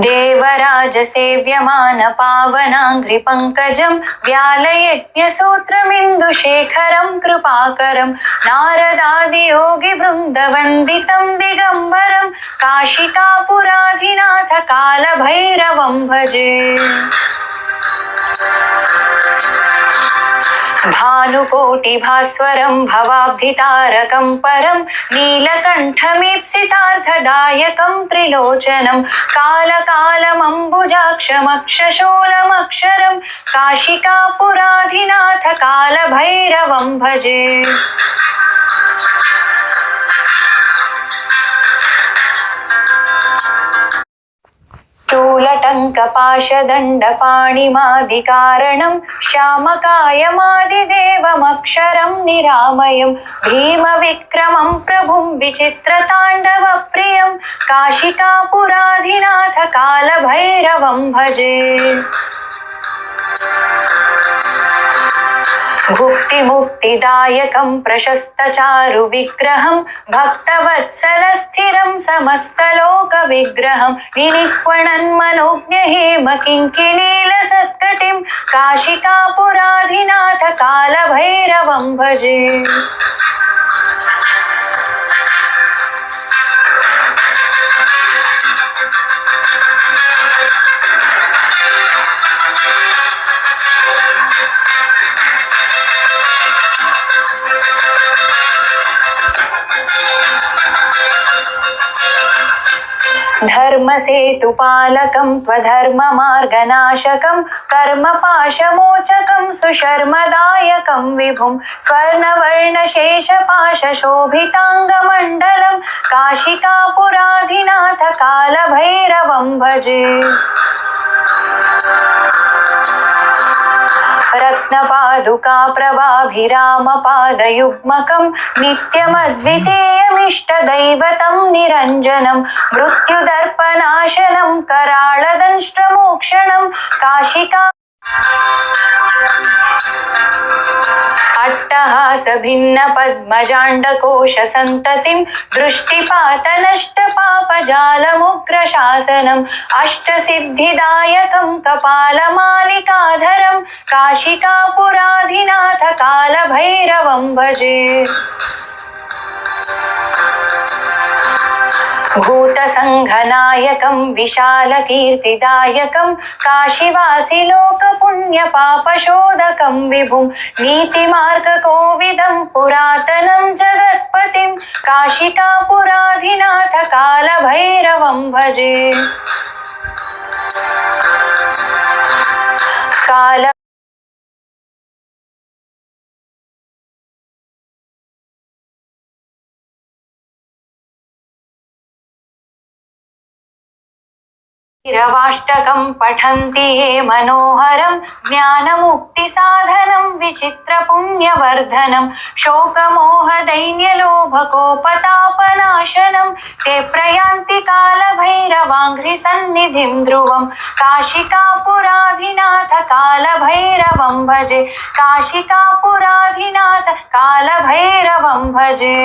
देवराजसेव्यमान पावनाङ्घ्रिपङ्कजं व्यालयज्ञसूत्रमिन्दुशेखरं कृपाकरं नारदादियोगिवृन्दवन्दितं दिगम्बरं काशिकापुराधिनाथ कालभैरवं भजे। भानुकोटिभास्वरं भवाब्धितारकं परं नीलकण्ठमीप्सितार्थदायकं त्रिलोचनं कालकालमम्बुजाक्षमक्षशूलमक्षरं काशिकापुराधिनाथ कालभैरवं भजे। शूलटङ्कपाशदण्डपाणिमादिकारणं श्यामकायमादिदेवमक्षरं निरामयं भीमविक्रमं प्रभुं विचित्रताण्डवप्रियं काशिकापुराधिनाथ कालभैरवं भजे। भुक्तिमुक्तिदायकं प्रशस्तचारुविग्रहं भक्तवत्सलस्थिरं समस्तलोकविग्रहं निनिक्वणन्मनोज्ञहेमकिङ्किणीलसत्कटिं काशिकापुराधिनाथ कालभैरवं भजे। धर्मसेतुपालकं त्वधर्ममार्गनाशकं कर्मपाशमोचकं सुशर्मदायकं विभुं स्वर्णवर्णशेषपाशशोभिताङ्गमण्डलं काशिकापुराधिनाथ कालभैरवं भजे। रत्नपादुकाप्रभाभिरामपादयुग्मकं नित्यमद्वितीयमिष्टदैवतं निरञ्जनं मृत्युदर्पनाशनं कराळदंष्ट्रमोक्षणं काशिका अट्टहासभिन्नपद्मजाण्डकोशसन्ततिं दृष्टिपातनष्टपापजालमुग्रशासनम् अष्टसिद्धिदायकं कपालमालिकाधरं काशिकापुराधिनाथ कालभैरवं भजे। भूतसङ्घनायकं विशालकीर्तिदायकं काशीवासिलोकपुण्यपापशोधकं विभुं नीतिमार्गकोविदं पुरातनं जगत्पतिं काशिकापुराधिनाथ कालभैरवं भजे। रवाष्टकं पठन्ति ये मनोहरं ज्ञानमुक्तिसाधनं विचित्रपुण्यवर्धनं शोकमोहदैन्यलोभकोपतापनाशनं ते प्रयान्ति कालभैरवाङ्घ्रिसन्निधिं ध्रुवं काशिकापुराधिनाथ कालभैरवं भजे। काशिकापुराधिनाथ कालभैरवं भजे।